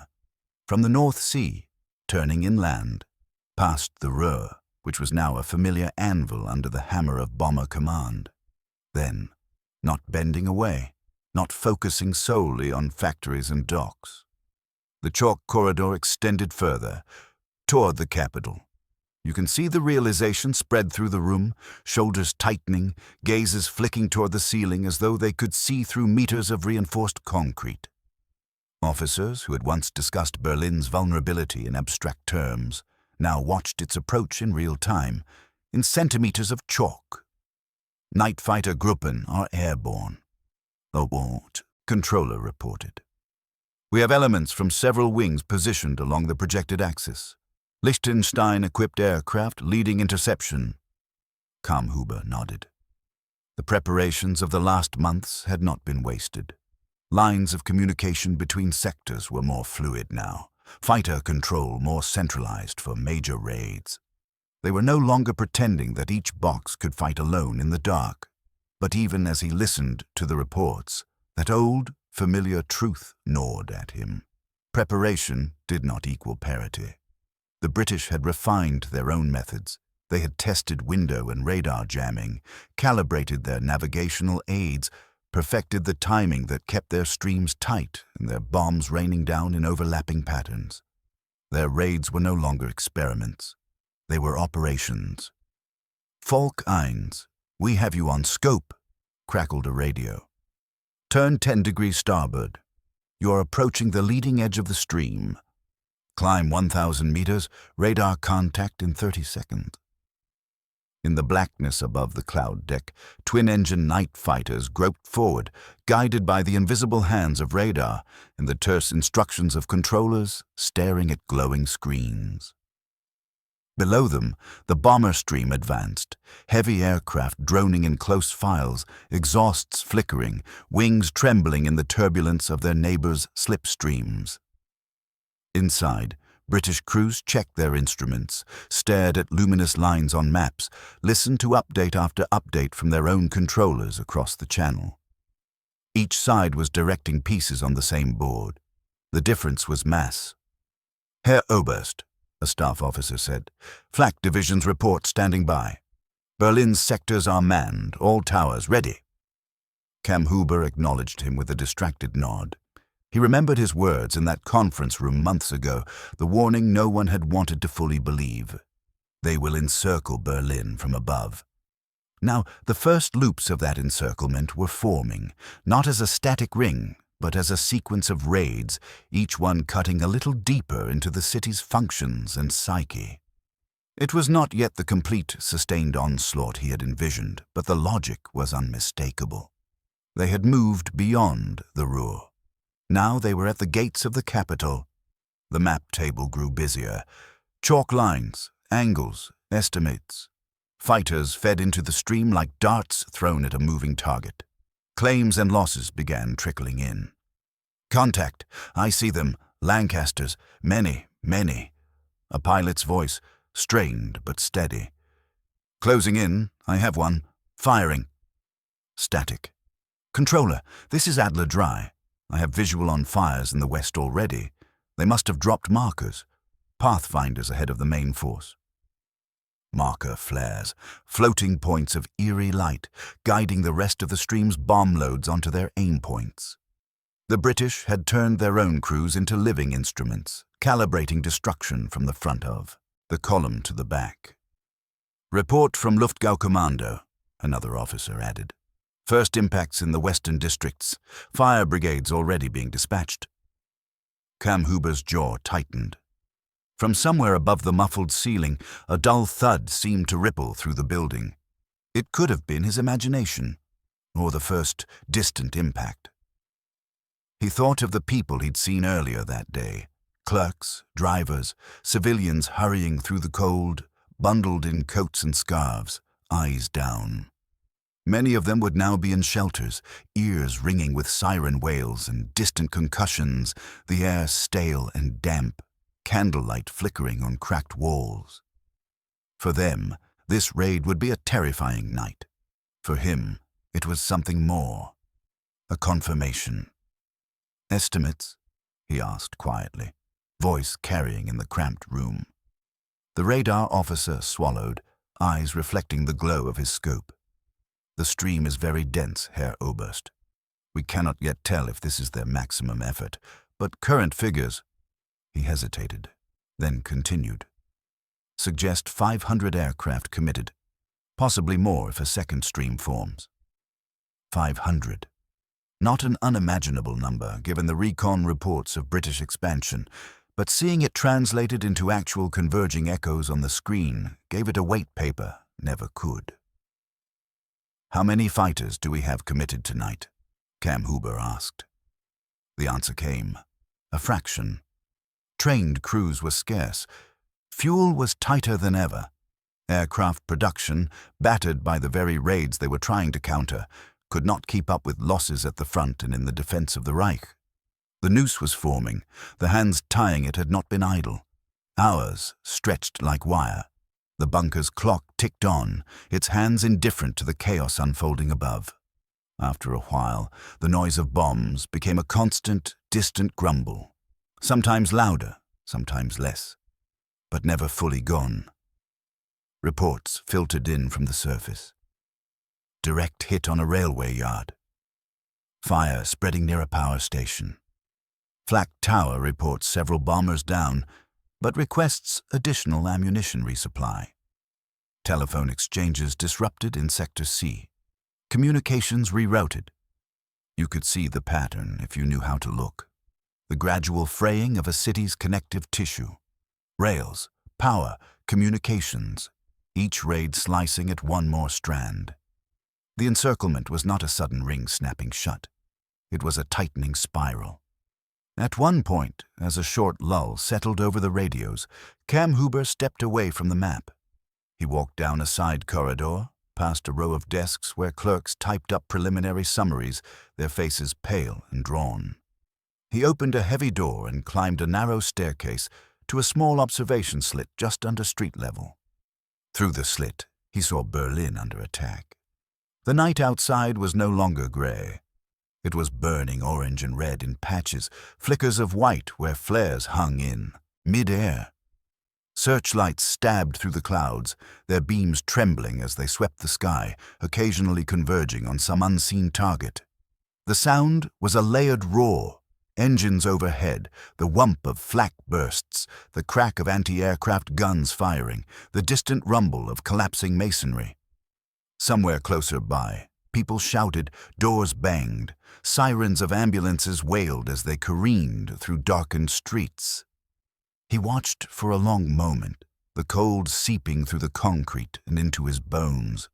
From the North Sea, turning inland, past the Ruhr, which was now a familiar anvil under the hammer of bomber command. Then, not bending away, not focusing solely on factories and docks. The chalk corridor extended further, toward the capital. You can see the realization spread through the room, shoulders tightening, gazes flicking toward the ceiling as though they could see through meters of reinforced concrete. Officers who had once discussed Berlin's vulnerability in abstract terms now watched its approach in real time, in centimeters of chalk. Night fighter Gruppen are airborne. Abort, controller reported. We have elements from several wings positioned along the projected axis. Lichtenstein-equipped aircraft leading interception. Kammhuber nodded. The preparations of the last months had not been wasted. Lines of communication between sectors were more fluid now, fighter control more centralized for major raids. They were no longer pretending that each box could fight alone in the dark. But even as he listened to the reports, that old, familiar truth gnawed at him. Preparation did not equal parity. The British had refined their own methods. They had tested window and radar jamming, calibrated their navigational aids, perfected the timing that kept their streams tight and their bombs raining down in overlapping patterns. Their raids were no longer experiments. They were operations. Falk 1, we have you on scope, crackled a radio. Turn 10 degrees starboard. You are approaching the leading edge of the stream. Climb 1,000 meters, radar contact in 30 seconds. In the blackness above the cloud deck, twin-engine night fighters groped forward, guided by the invisible hands of radar and the terse instructions of controllers staring at glowing screens. Below them, the bomber stream advanced, heavy aircraft droning in close files, exhausts flickering, wings trembling in the turbulence of their neighbors' slipstreams. Inside, British crews checked their instruments, stared at luminous lines on maps, listened to update after update from their own controllers across the channel. Each side was directing pieces on the same board. The difference was mass. Herr Oberst, a staff officer said, Flak division's report standing by. Berlin's sectors are manned, all towers ready. Kammhuber acknowledged him with a distracted nod. He remembered his words in that conference room months ago, the warning no one had wanted to fully believe. They will encircle Berlin from above. Now, the first loops of that encirclement were forming, not as a static ring, but as a sequence of raids, each one cutting a little deeper into the city's functions and psyche. It was not yet the complete, sustained onslaught he had envisioned, but the logic was unmistakable. They had moved beyond the Ruhr. Now they were at the gates of the capital. The map table grew busier. Chalk lines, angles, estimates. Fighters fed into the stream like darts thrown at a moving target. Claims and losses began trickling in. Contact, I see them, Lancasters, many, many. A pilot's voice, strained but steady. Closing in, I have one, firing. Static. Controller, this is Adler Dry. I have visual on fires in the west already. They must have dropped markers. Pathfinders ahead of the main force. Marker flares, floating points of eerie light, guiding the rest of the stream's bomb loads onto their aim points. The British had turned their own crews into living instruments, calibrating destruction from the front of, the column to the back. Report from Luftgaukommando, another officer added. First impacts in the western districts, fire brigades already being dispatched. Kammhuber's jaw tightened. From somewhere above the muffled ceiling, a dull thud seemed to ripple through the building. It could have been his imagination, or the first distant impact. He thought of the people he'd seen earlier that day, clerks, drivers, civilians hurrying through the cold, bundled in coats and scarves, eyes down. Many of them would now be in shelters, ears ringing with siren wails and distant concussions, the air stale and damp, candlelight flickering on cracked walls. For them, this raid would be a terrifying night. For him, it was something more, a confirmation. Estimates? He asked quietly, voice carrying in the cramped room. The radar officer swallowed, eyes reflecting the glow of his scope. The stream is very dense, Herr Oberst. We cannot yet tell if this is their maximum effort, but current figures— He hesitated, then continued. Suggest 500 aircraft committed, possibly more if a second stream forms. 500. Not an unimaginable number, given the recon reports of British expansion, but seeing it translated into actual converging echoes on the screen gave it a weight paper never could. "How many fighters do we have committed tonight?" Kammhuber asked. The answer came. A fraction. Trained crews were scarce. Fuel was tighter than ever. Aircraft production, battered by the very raids they were trying to counter, could not keep up with losses at the front and in the defense of the Reich. The noose was forming. The hands tying it had not been idle. Hours stretched like wire. The bunker's clock ticked on, its hands indifferent to the chaos unfolding above. After a while, the noise of bombs became a constant, distant grumble, sometimes louder, sometimes less, but never fully gone. Reports filtered in from the surface. Direct hit on a railway yard. Fire spreading near a power station. Flak Tower reports several bombers down, but requests additional ammunition resupply. Telephone exchanges disrupted in Sector C. Communications rerouted. You could see the pattern if you knew how to look. The gradual fraying of a city's connective tissue. Rails, power, communications, each raid slicing at one more strand. The encirclement was not a sudden ring snapping shut. It was a tightening spiral. At one point, as a short lull settled over the radios, Kammhuber stepped away from the map. He walked down a side corridor, past a row of desks where clerks typed up preliminary summaries, their faces pale and drawn. He opened a heavy door and climbed a narrow staircase to a small observation slit just under street level. Through the slit, he saw Berlin under attack. The night outside was no longer gray. It was burning orange and red in patches, flickers of white where flares hung in, mid-air. Searchlights stabbed through the clouds, their beams trembling as they swept the sky, occasionally converging on some unseen target. The sound was a layered roar, engines overhead, the whump of flak bursts, the crack of anti-aircraft guns firing, the distant rumble of collapsing masonry. Somewhere closer by, people shouted, doors banged, sirens of ambulances wailed as they careened through darkened streets. He watched for a long moment, the cold seeping through the concrete and into his bones.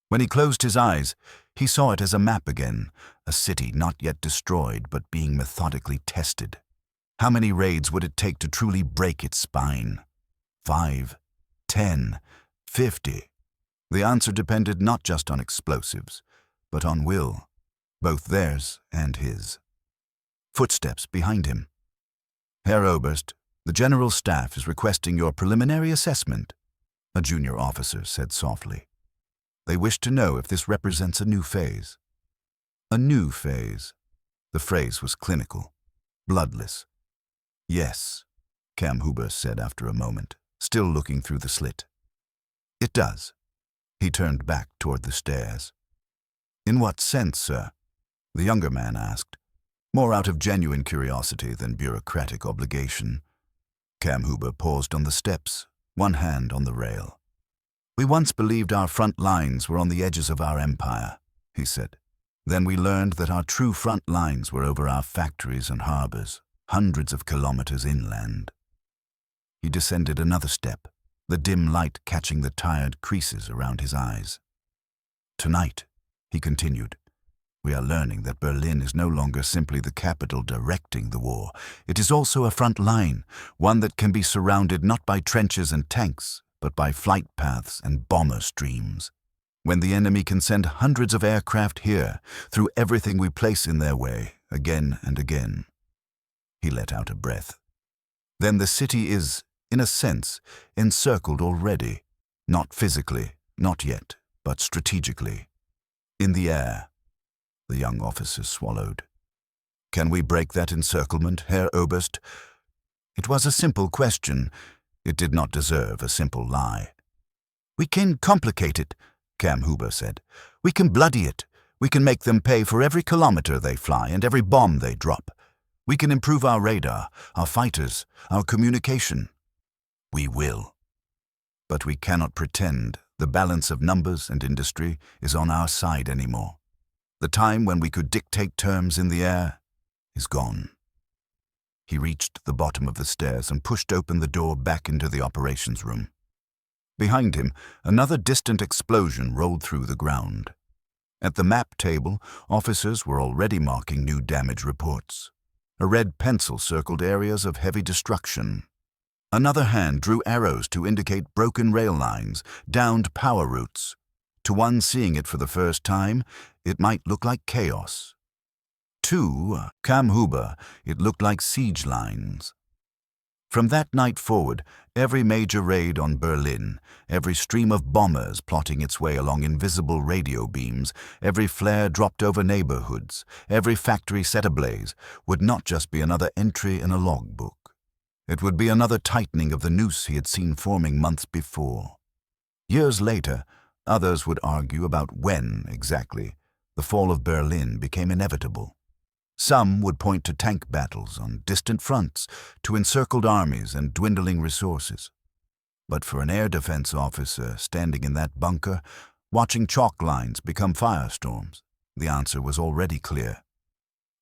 When he closed his eyes, he saw it as a map again, a city not yet destroyed but being methodically tested. How many raids would it take to truly break its spine? 5, 10, 50. The answer depended not just on explosives, but on will, both theirs and his. Footsteps behind him. "Herr Oberst, the General Staff is requesting your preliminary assessment," a junior officer said softly. "They wish to know if this represents a new phase." A new phase. The phrase was clinical, bloodless. "Yes," Kammhuber said after a moment, still looking through the slit. "It does." He turned back toward the stairs. "In what sense, sir?" the younger man asked, more out of genuine curiosity than bureaucratic obligation. Kammhuber paused on the steps, one hand on the rail. "We once believed our front lines were on the edges of our empire," he said. "Then we learned that our true front lines were over our factories and harbors, hundreds of kilometers inland." He descended another step, the dim light catching the tired creases around his eyes. "Tonight," he continued, "we are learning that Berlin is no longer simply the capital directing the war. It is also a front line, one that can be surrounded not by trenches and tanks, but by flight paths and bomber streams. When the enemy can send hundreds of aircraft here, through everything we place in their way, again and again." He let out a breath. "Then the city is, in a sense, encircled already, not physically, not yet, but strategically. In the air." The young officer swallowed. "Can we break that encirclement, Herr Oberst?" It was a simple question. It did not deserve a simple lie. "We can complicate it," Kammhuber said. "We can bloody it. We can make them pay for every kilometer they fly and every bomb they drop. We can improve our radar, our fighters, our communication. We will. But we cannot pretend the balance of numbers and industry is on our side anymore. The time when we could dictate terms in the air is gone. He reached the bottom of the stairs and pushed open the door back into the operations room. Behind him, another distant explosion rolled through the ground. At the map table, officers were already marking new damage reports. A red pencil circled areas of heavy destruction. Another hand drew arrows to indicate broken rail lines, downed power routes. To one seeing it for the first time, it might look like chaos. To Kammhuber, it looked like siege lines. From that night forward, every major raid on Berlin, every stream of bombers plotting its way along invisible radio beams, every flare dropped over neighborhoods, every factory set ablaze, would not just be another entry in a logbook. It would be another tightening of the noose he had seen forming months before. Years later, others would argue about when, exactly, the fall of Berlin became inevitable. Some would point to tank battles on distant fronts, to encircled armies and dwindling resources. But for an air defense officer standing in that bunker, watching chalk lines become firestorms, the answer was already clear.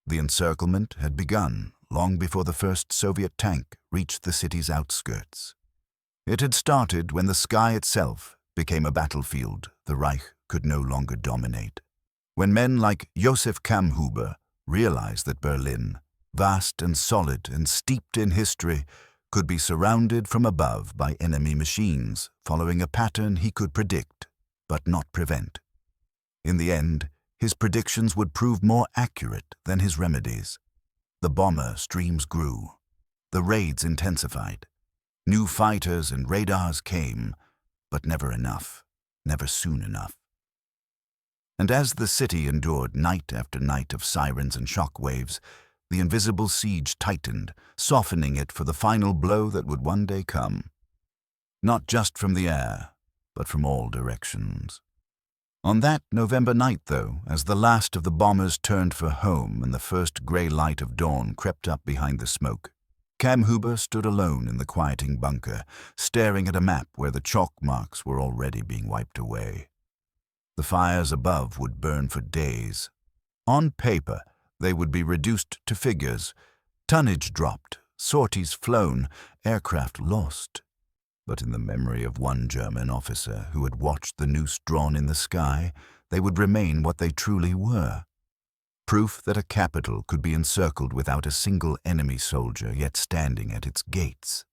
The encirclement had begun long before the first Soviet tank reached the city's outskirts. It had started when the sky itself became a battlefield the Reich could no longer dominate. When men like Josef Kammhuber realized that Berlin, vast and solid and steeped in history, could be surrounded from above by enemy machines, following a pattern he could predict, but not prevent. In the end, his predictions would prove more accurate than his remedies. The bomber streams grew. The raids intensified. New fighters and radars came, but never enough, never soon enough. And as the city endured night after night of sirens and shock waves, the invisible siege tightened, softening it for the final blow that would one day come. Not just from the air, but from all directions. On that November night, though, as the last of the bombers turned for home and the first gray light of dawn crept up behind the smoke, Kammhuber stood alone in the quieting bunker, staring at a map where the chalk marks were already being wiped away. The fires above would burn for days. On paper, they would be reduced to figures. Tonnage dropped, sorties flown, aircraft lost. But in the memory of one German officer who had watched the noose drawn in the sky, they would remain what they truly were. Proof that a capital could be encircled without a single enemy soldier yet standing at its gates.